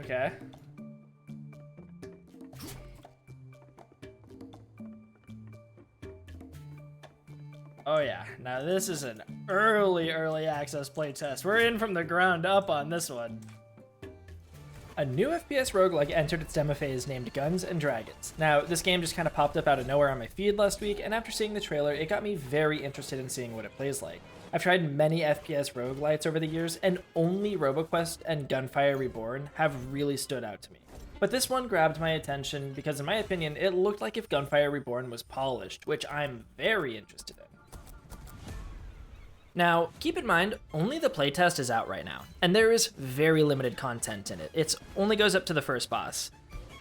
Okay. Oh yeah, now this is an early access playtest. We're in from the ground up on this one. A new FPS roguelike entered its demo phase named Guns and Dragons. Now, this game just kind of popped up out of nowhere on my feed last week, and after seeing the trailer, it got me very interested in seeing what it plays like. I've tried many FPS roguelites over the years, and only RoboQuest and Gunfire Reborn have really stood out to me. But this one grabbed my attention because, in my opinion, it looked like if Gunfire Reborn was polished, which I'm very interested in. Now, keep in mind, only the playtest is out right now, and there is very limited content in it. It only goes up to the first boss.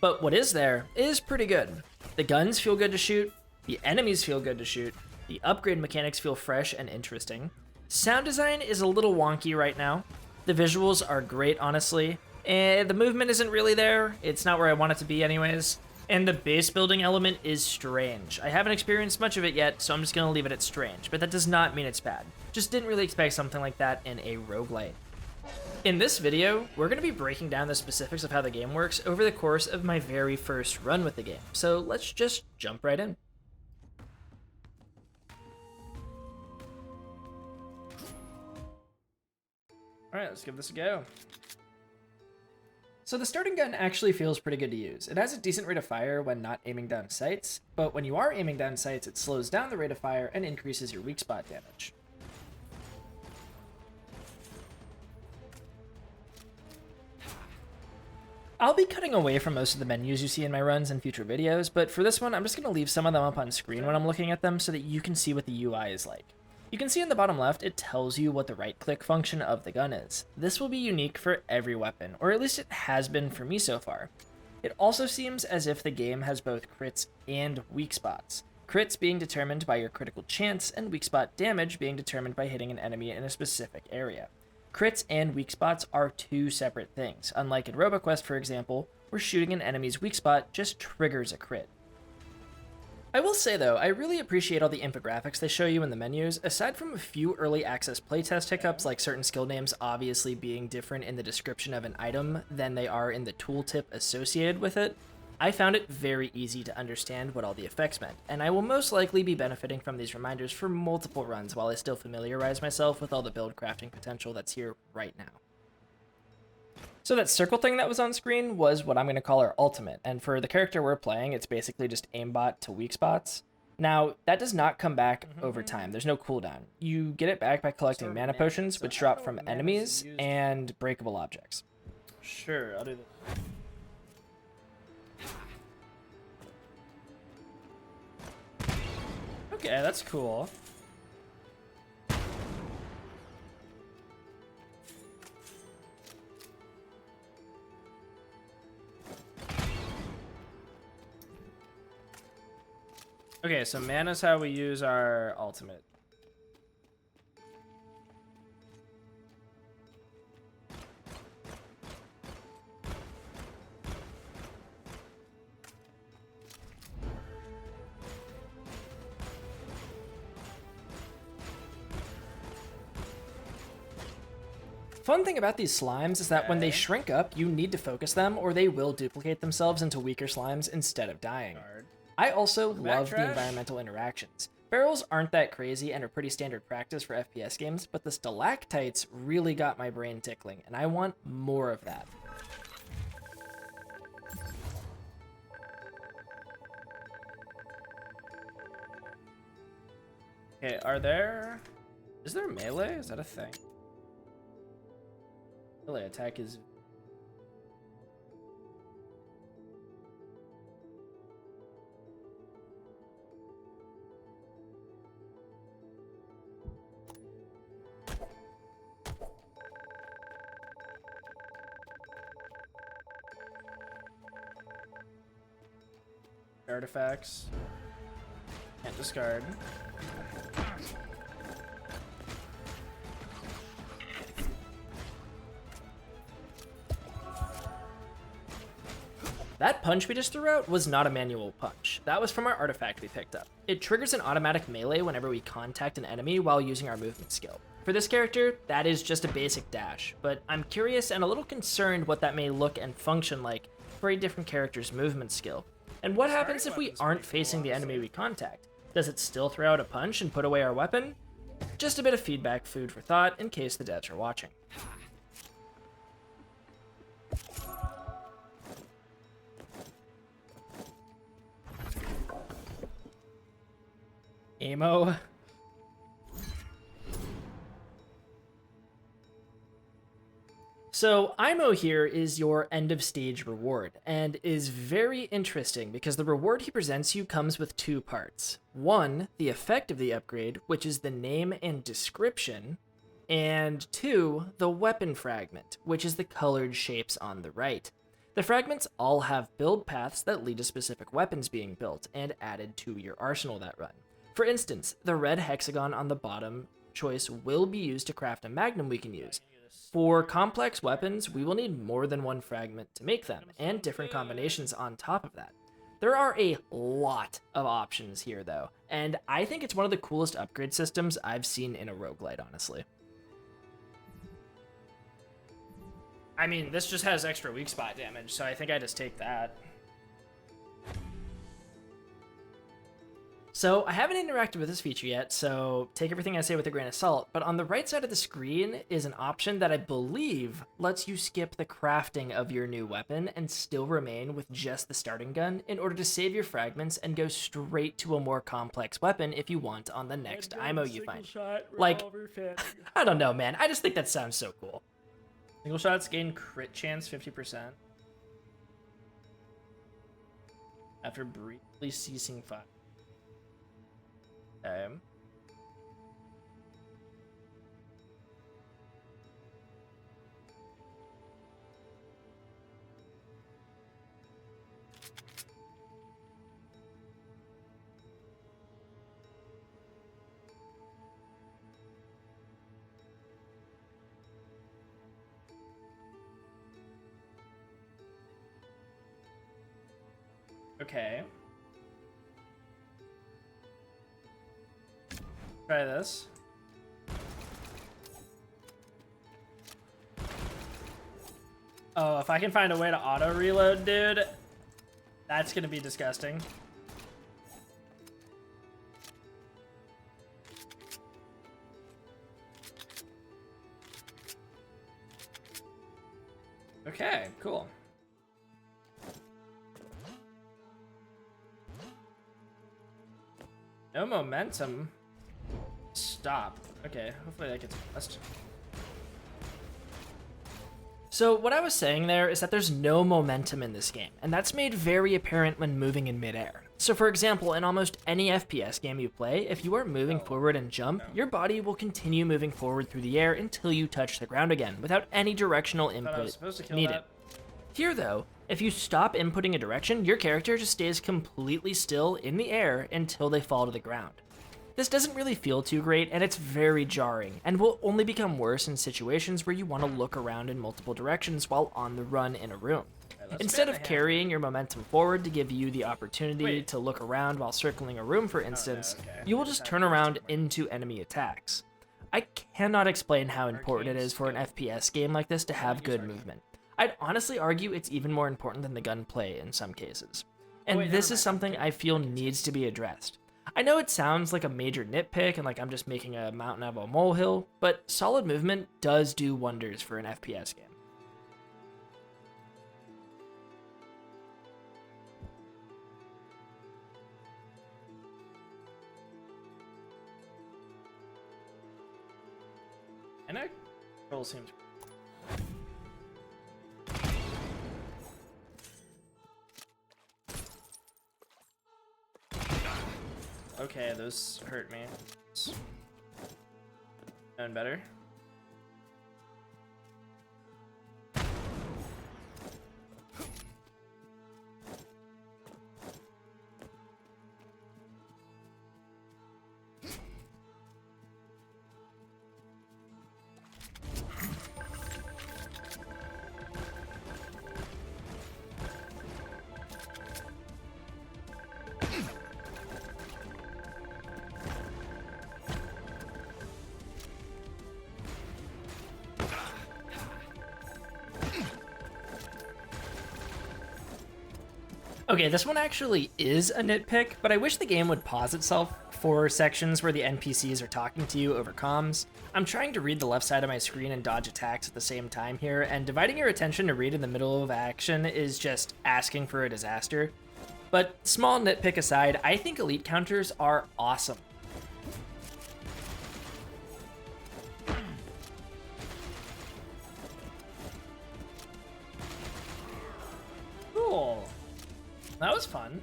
But what is there is pretty good. The guns feel good to shoot, the enemies feel good to shoot, the upgrade mechanics feel fresh and interesting. Sound design is a little wonky right now. The visuals are great, honestly. The movement isn't really there. It's not where I want it to be anyways. And the base building element is strange. I haven't experienced much of it yet, so I'm just gonna leave it at strange, but that does not mean it's bad. Just didn't really expect something like that in a roguelite. In this video, we're gonna be breaking down the specifics of how the game works over the course of my very first run with the game, so let's just jump right in. Alright, let's give this a go. So the starting gun actually feels pretty good to use. It has a decent rate of fire when not aiming down sights, but when you are aiming down sights, it slows down the rate of fire and increases your weak spot damage. I'll be cutting away from most of the menus you see in my runs in future videos, but for this one, I'm just going to leave some of them up on screen when I'm looking at them so that you can see what the UI is like. You can see in the bottom left, it tells you what the right-click function of the gun is. This will be unique for every weapon, or at least it has been for me so far. It also seems as if the game has both crits and weak spots. Crits being determined by your critical chance, and weak spot damage being determined by hitting an enemy in a specific area. Crits and weak spots are two separate things, unlike in RoboQuest, for example, where shooting an enemy's weak spot just triggers a crit. I will say though, I really appreciate all the infographics they show you in the menus. Aside from a few early access playtest hiccups, like certain skill names obviously being different in the description of an item than they are in the tooltip associated with it, I found it very easy to understand what all the effects meant, and I will most likely be benefiting from these reminders for multiple runs while I still familiarize myself with all the build crafting potential that's here right now. So that circle thing that was on screen was what I'm going to call our ultimate, and for the character we're playing, it's basically just aimbot to weak spots. Now, that does not come back over time. There's no cooldown. You get it back by collecting mana potions, which drop from enemies and breakable objects. Sure, I'll do that. Okay, that's cool. Okay, so mana's how we use our ultimate. Fun thing about these slimes is that when they shrink up, you need to focus them or they will duplicate themselves into weaker slimes instead of dying. I also love the environmental interactions. Barrels aren't that crazy and are pretty standard practice for FPS games, but the stalactites really got my brain tickling, and I want more of that. Okay, is there melee? Is that a thing? Melee attack is... Artifacts. Can't discard. That punch we just threw out was not a manual punch. That was from our artifact we picked up. It triggers an automatic melee whenever we contact an enemy while using our movement skill. For this character, that is just a basic dash, but I'm curious and a little concerned what that may look and function like for a different character's movement skill. And what happens if we aren't facing the enemy we contact? Does it still throw out a punch and put away our weapon? Just a bit of feedback, food for thought, in case the devs are watching. Emo. So IMO here is your end of stage reward, and is very interesting because the reward he presents you comes with two parts. One, the effect of the upgrade, which is the name and description, and two, the weapon fragment, which is the colored shapes on the right. The fragments all have build paths that lead to specific weapons being built and added to your arsenal that run. For instance, the red hexagon on the bottom choice will be used to craft a magnum we can use. For complex weapons, we will need more than one fragment to make them, and different combinations on top of that. There are a lot of options here though, and I think it's one of the coolest upgrade systems I've seen in a roguelite, honestly. I mean, this just has extra weak spot damage, so I think I just take that. So I haven't interacted with this feature yet, so take everything I say with a grain of salt, but on the right side of the screen is an option that I believe lets you skip the crafting of your new weapon and still remain with just the starting gun in order to save your fragments and go straight to a more complex weapon if you want on the next IMO you find. Like, I don't know, man. I just think that sounds so cool. Single shots gain crit chance 50% after briefly ceasing fire. Okay. Try this. Oh, if I can find a way to auto reload, dude, that's gonna be disgusting. Okay, cool. No momentum. Stop. Okay, hopefully that gets blessed. So what I was saying there is that there's no momentum in this game, and that's made very apparent when moving in midair. So for example, in almost any FPS game you play, if you are moving forward and jump, your body will continue moving forward through the air until you touch the ground again, without any directional input needed. Here though, if you stop inputting a direction, your character just stays completely still in the air until they fall to the ground. This doesn't really feel too great, and it's very jarring, and will only become worse in situations where you want to look around in multiple directions while on the run in a room. Instead of carrying your momentum forward to give you the opportunity to look around while circling a room, for instance, you will just turn around into enemy attacks. I cannot explain how important it is for an FPS game like this to have good movement. I'd honestly argue it's even more important than the gunplay in some cases. And this is something I feel needs to be addressed. I know it sounds like a major nitpick and like I'm just making a mountain out of a molehill, but solid movement does do wonders for an FPS game. And our control seems... Okay, those hurt me. Known better. Okay, this one actually is a nitpick, but I wish the game would pause itself for sections where the NPCs are talking to you over comms. I'm trying to read the left side of my screen and dodge attacks at the same time here, and dividing your attention to read in the middle of action is just asking for a disaster. But small nitpick aside, I think elite counters are awesome. Cool. That was fun.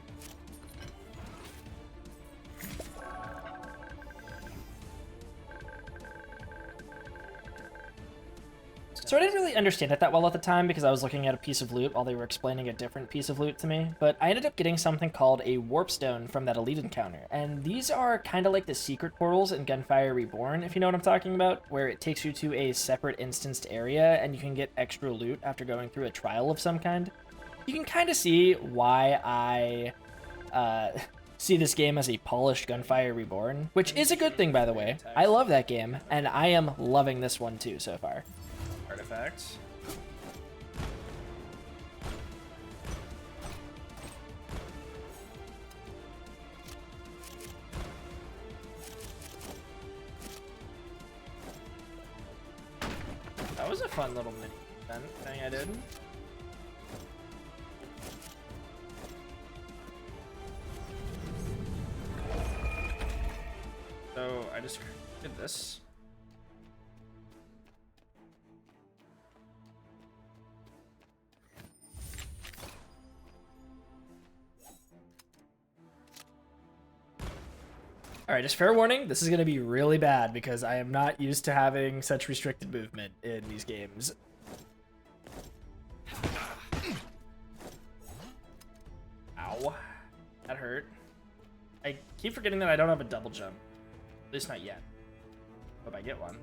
So I didn't really understand it that well at the time because I was looking at a piece of loot while they were explaining a different piece of loot to me, but I ended up getting something called a warp stone from that elite encounter, and these are kind of like the secret portals in Gunfire Reborn, if you know what I'm talking about, where it takes you to a separate instanced area and you can get extra loot after going through a trial of some kind. You can kind of see why I see this game as a polished Gunfire Reborn, which is a good thing, by the way. I love that game, and I am loving this one too so far. Artifacts. That was a fun little mini event thing I did. So I just did this. Alright, just fair warning, this is going to be really bad because I am not used to having such restricted movement in these games. Ow. That hurt. I keep forgetting that I don't have a double jump. At least not yet. Hope I get one.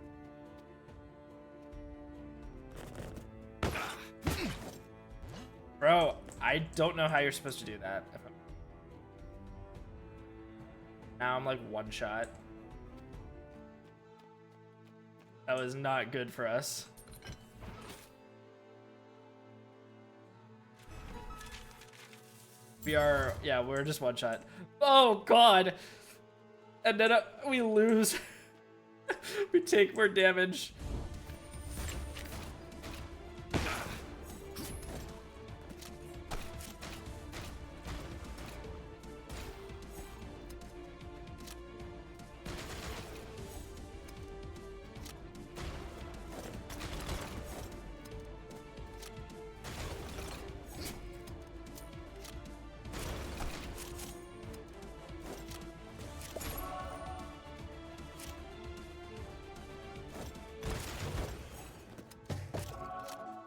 Bro, I don't know how you're supposed to do that. Now I'm like one shot. That was not good for us. We're just one shot. Oh god! And then we lose. We take more damage.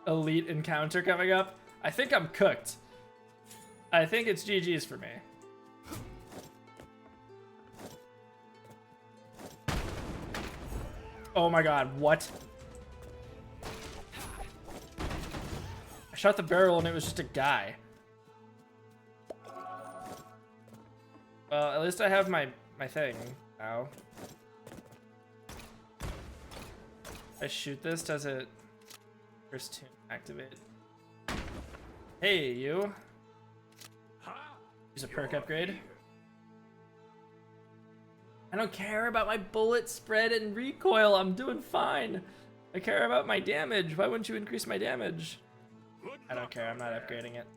Elite encounter coming up. I think I'm cooked. I think it's GG's for me. Oh my god, what? I shot the barrel and it was just a guy. Well, at least I have my thing now. If I shoot this, does it... First tune activate. Hey, you. Use a perk upgrade. I don't care about my bullet spread and recoil. I'm doing fine. I care about my damage. Why wouldn't you increase my damage? I don't care. I'm not upgrading it.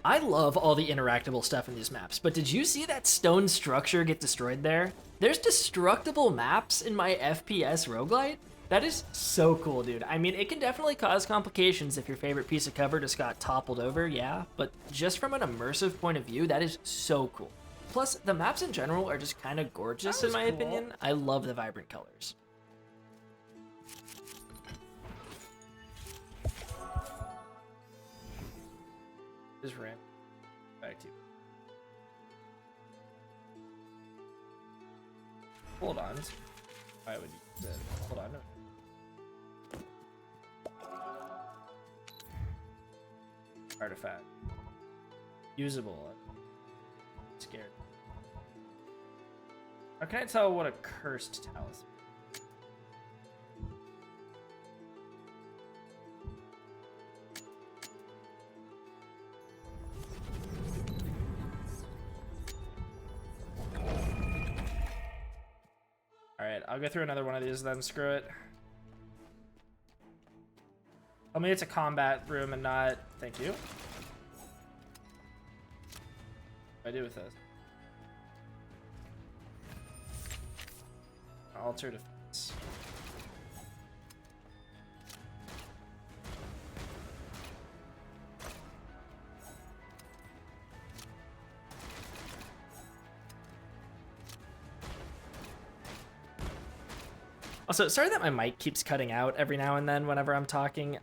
I love all the interactable stuff in these maps, but did you see that stone structure get destroyed there? There's destructible maps in my FPS Roguelite? That is so cool, dude. I mean, it can definitely cause complications if your favorite piece of cover just got toppled over, yeah, but just from an immersive point of view, that is so cool. Plus, the maps in general are just kind of gorgeous in my opinion. I love the vibrant colors. Just ran back to you. Hold on. Why would you? Hold on. Artifact. Usable. Scared. How can I tell what a cursed talisman? Alright, I'll go through another one of these then, screw it. Tell me it's a combat room and not... Thank you. What do I do with this? Alter defense. Also, sorry that my mic keeps cutting out every now and then whenever I'm talking.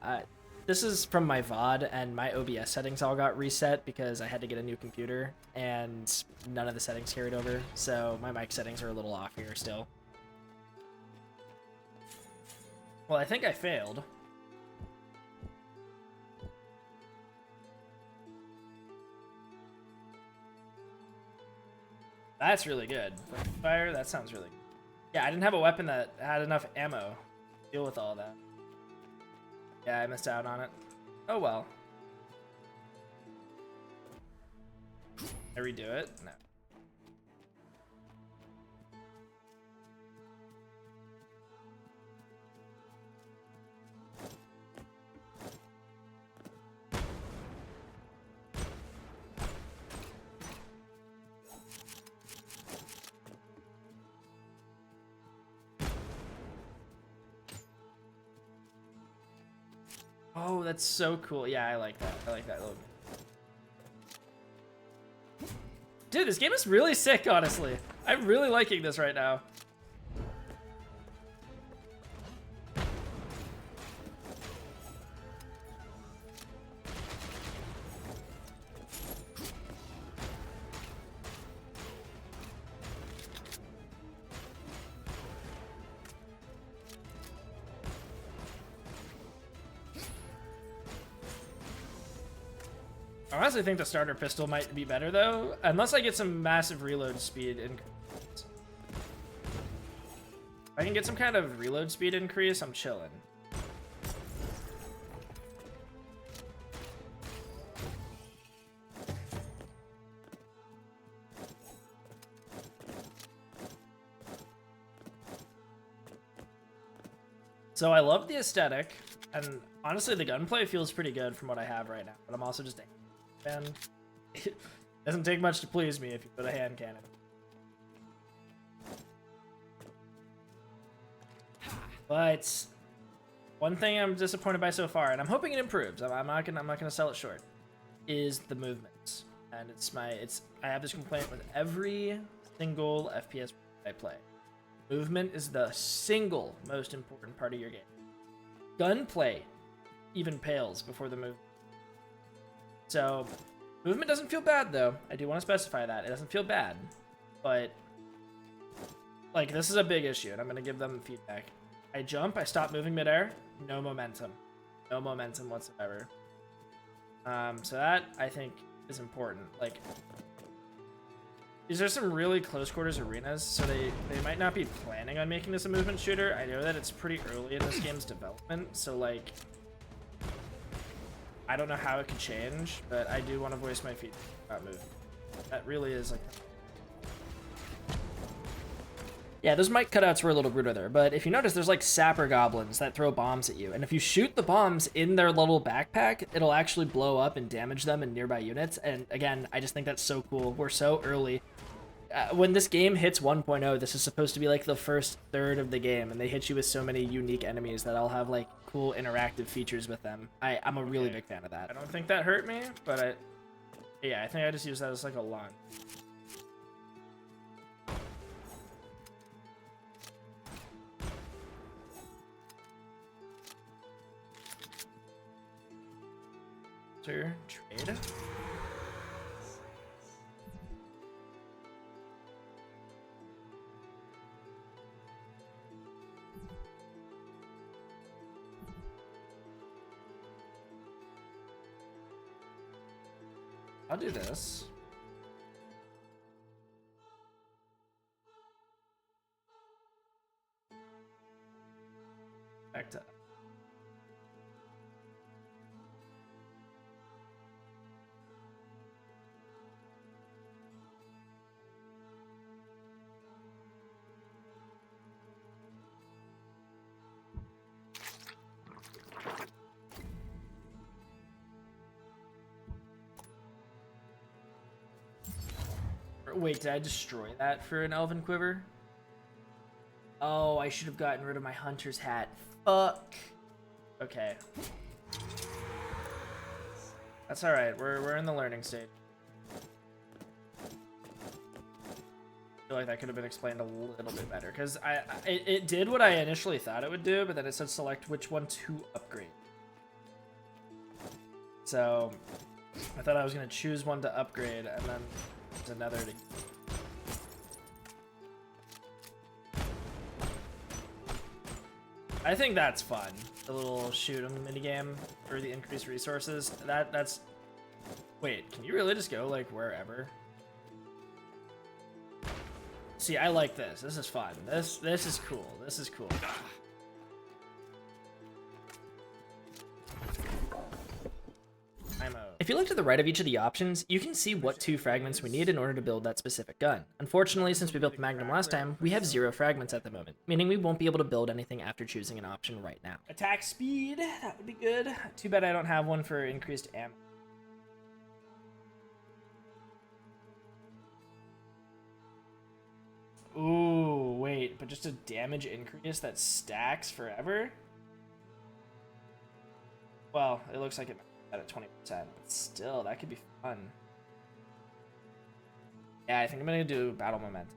This is from my VOD, and my OBS settings all got reset because I had to get a new computer, and none of the settings carried over, so my mic settings are a little off here still. Well, I think I failed. That's really good. Fire, that sounds really good. Yeah, I didn't have a weapon that had enough ammo to deal with all that. Yeah, I missed out on it. Oh well. I redo it? No. Oh, that's so cool. Yeah, I like that. I like that little... Dude, this game is really sick, honestly. I'm really liking this right now. I honestly think the starter pistol might be better, though, unless I get some massive reload speed increase. If I can get some kind of reload speed increase, I'm chilling. So I love the aesthetic, and honestly the gunplay feels pretty good from what I have right now, but I'm also just... And it doesn't take much to please me if you put a hand cannon. But one thing I'm disappointed by so far, and I'm hoping it improves. I'm not gonna sell it short. Is the movement, and I have this complaint with every single FPS I play. Movement is the single most important part of your game. Gunplay even pales before the movement. So, movement doesn't feel bad, though. I do want to specify that. It doesn't feel bad. But, like, this is a big issue, and I'm going to give them feedback. I jump, I stop moving midair, no momentum. No momentum whatsoever. So that, I think, is important. Like, these are some really close quarters arenas, so they might not be planning on making this a movement shooter. I know that it's pretty early in this game's development, so, like... I don't know how it could change, but I do want to voice my feedback about movement. That really is like... Yeah, those mic cutouts were a little brutal there, but if you notice, there's like sapper goblins that throw bombs at you, and if you shoot the bombs in their little backpack, it'll actually blow up and damage them and nearby units, and again, I just think that's so cool. We're so early. When this game hits 1.0, this is supposed to be like the first third of the game, and they hit you with so many unique enemies that I'll have like cool interactive features with them. I'm a really big fan of that. I don't think that hurt me, but yeah, I think I just use that as like a launch. Trade. I'll do this. Back to. Wait, did I destroy that for an elven quiver? Oh, I should have gotten rid of my hunter's hat. Fuck. Okay. That's all right. We're in the learning stage. I feel like that could have been explained a little bit better because it did what I initially thought it would do, but then it said select which one to upgrade. So I thought I was gonna choose one to upgrade and then there's another to. I think that's fun. The little shoot 'em minigame for the increased resources. That's. Wait, can you really just go like wherever? See, I like this. This is fun. This is cool. This is cool. If you look to the right of each of the options, you can see what 2 fragments we need in order to build that specific gun. Unfortunately, since we built the Magnum last time, we have 0 fragments at the moment, meaning we won't be able to build anything after choosing an option right now. Attack speed, that would be good. Too bad I don't have one for increased ammo. Ooh, wait, but just a damage increase that stacks forever? Well, it looks like it at 20%, but still, that could be fun. Yeah, I think I'm gonna do battle momentum.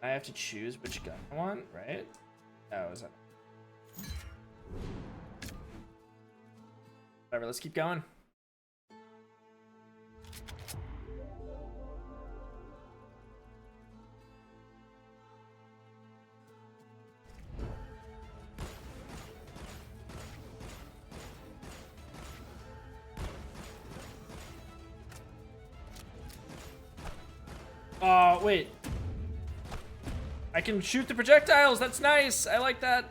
I have to choose which gun I want, right? Oh, is that? Whatever, let's keep going. Wait. I can shoot the projectiles. That's nice. I like that.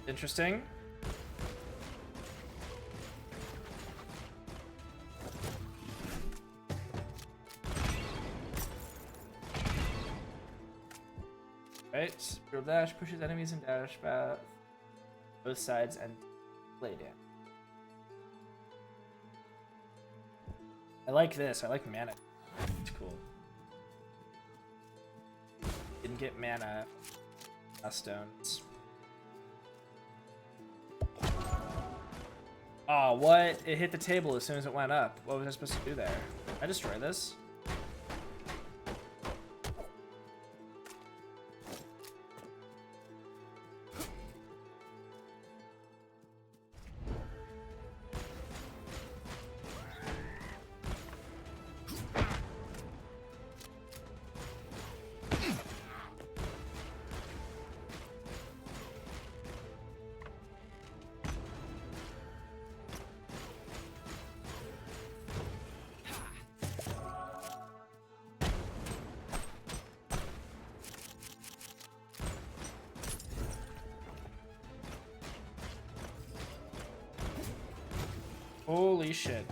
Interesting. Right, real dash pushes enemies in dash path, both sides, and lay down. I like this. I like mana. It's cool. Didn't get mana. Stones. Oh, what? It hit the table as soon as it went up. What was I supposed to do there? Did I destroy this? Holy shit.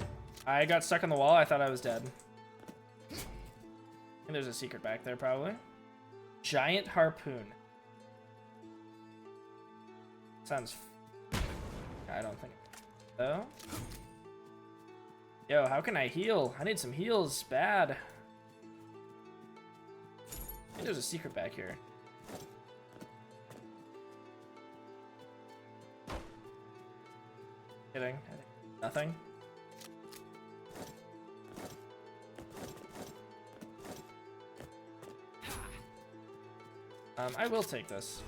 I got stuck on the wall. I thought I was dead. I think there's a secret back there, probably. Giant harpoon. Sounds... I don't think so. Yo, how can I heal? I need some heals. Bad. I think there's a secret back here. Kidding. Nothing. I will take this.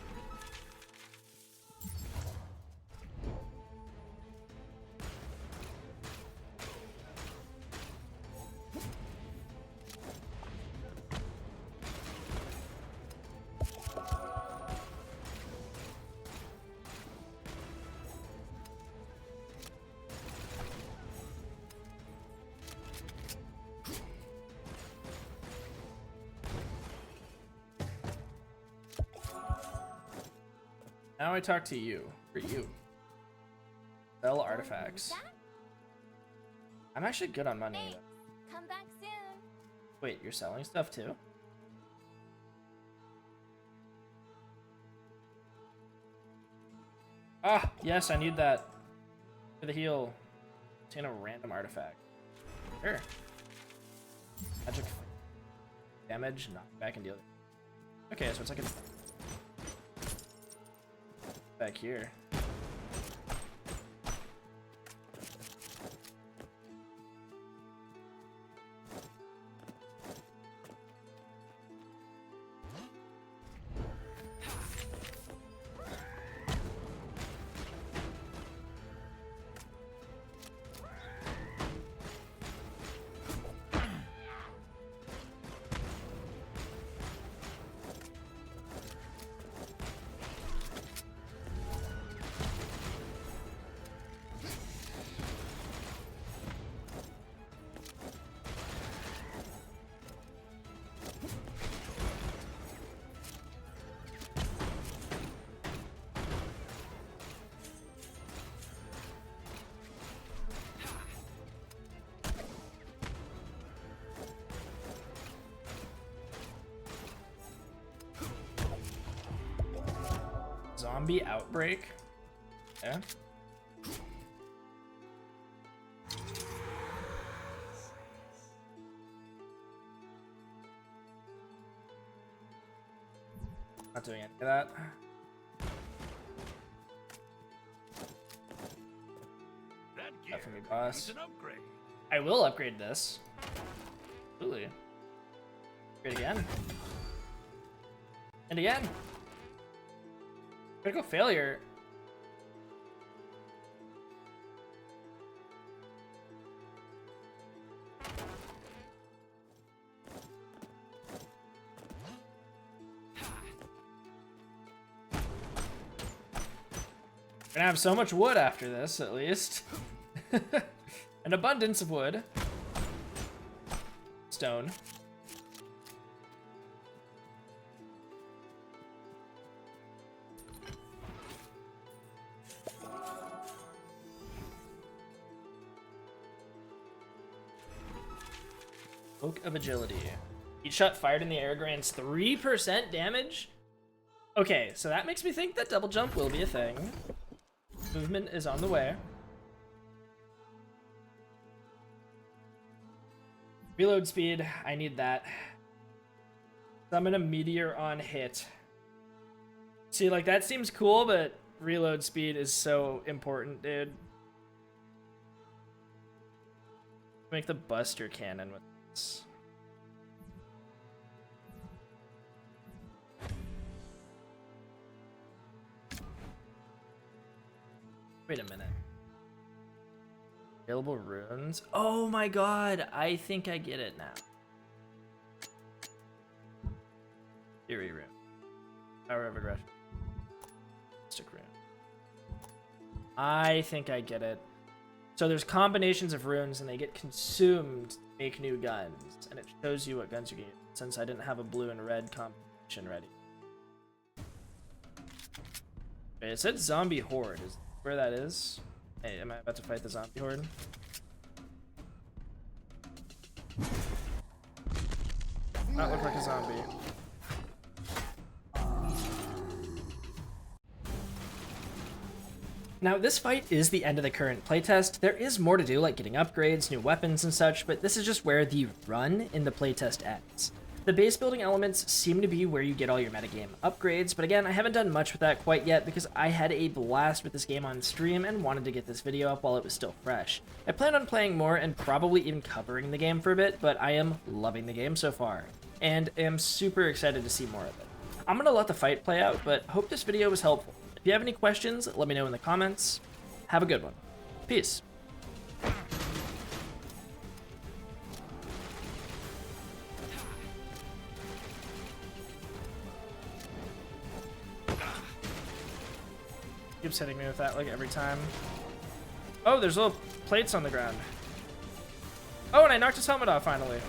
Now I talk to you. For you. Sell artifacts. I'm actually good on money. Thanks. Come back soon. Wait, you're selling stuff too? Ah, yes, I need that. For the heal. Obtain a random artifact. Sure. Magic. Damage, knock back and deal. Okay, so it's like a... Back here. Zombie outbreak. Yeah. Not doing any of that. That for me, boss. I will upgrade this. Absolutely. Upgrade again. And again. Critical failure. Gonna have so much wood after this, at least. An abundance of wood. Stone. Oak of Agility. Each shot fired in the air grants 3% damage? Okay, so that makes me think that double jump will be a thing. Movement is on the way. Reload speed, I need that. Summon a meteor on hit. See, like, that seems cool, but reload speed is so important, dude. Make the Buster Cannon with this. Wait a minute. Available runes? Oh my god, I think I get it now. Fury rune. Power of aggression. Stick rune. I think I get it. So there's combinations of runes and they get consumed to make new guns. And it shows you what guns you can use, since I didn't have a blue and red combination ready. Okay, it said zombie horde. Is where that is? Hey, am I about to fight the zombie horde? Not look like a zombie. Now, this fight is the end of the current playtest. There is more to do, like getting upgrades, new weapons, and such, but this is just where the run in the playtest ends. The base building elements seem to be where you get all your metagame upgrades, but again, I haven't done much with that quite yet because I had a blast with this game on stream and wanted to get this video up while it was still fresh. I plan on playing more and probably even covering the game for a bit, but I am loving the game so far, and am super excited to see more of it. I'm gonna let the fight play out, but hope this video was helpful. If you have any questions, let me know in the comments. Have a good one. Peace. Keeps hitting me with that like every time. Oh, there's little plates on the ground. Oh, and I knocked his helmet off finally.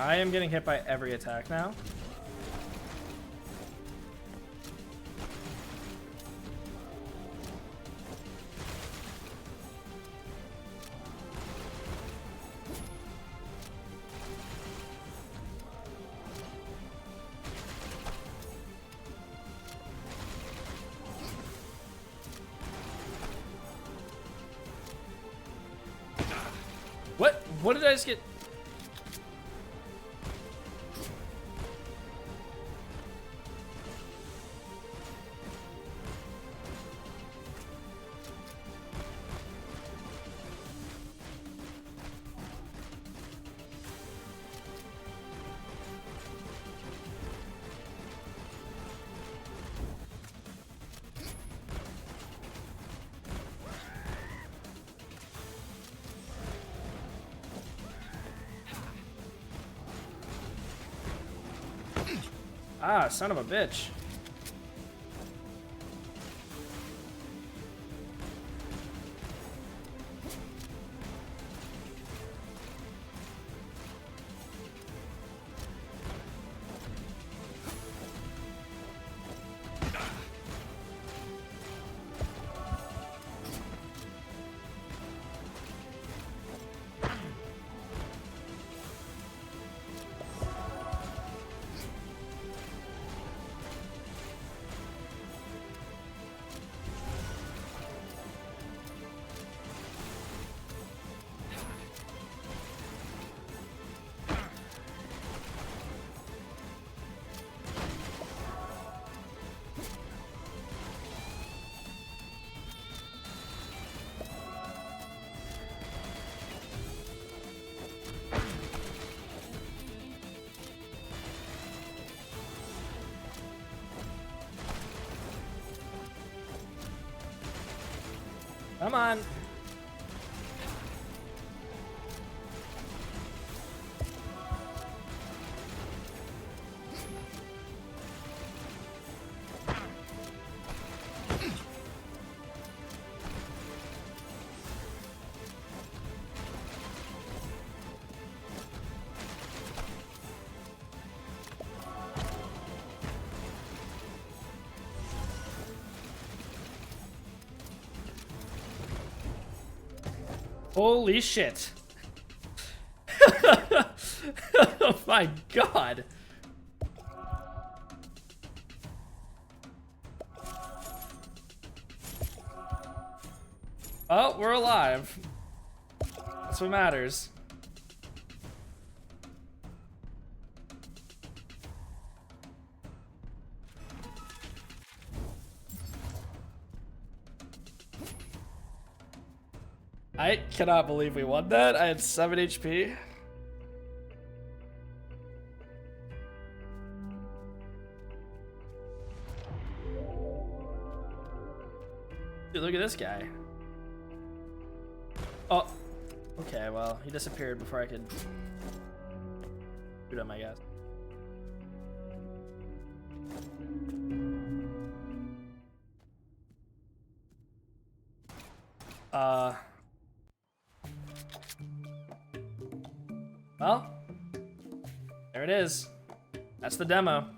I am getting hit by every attack now. What? What did I just get? Ah, son of a bitch. Come on. Holy shit. Oh my god. Oh, we're alive. That's what matters. I cannot believe we won that. I had 7 HP. Dude, look at this guy. Oh. Okay, well, he disappeared before I could shoot him, I guess. Well, there it is. That's the demo.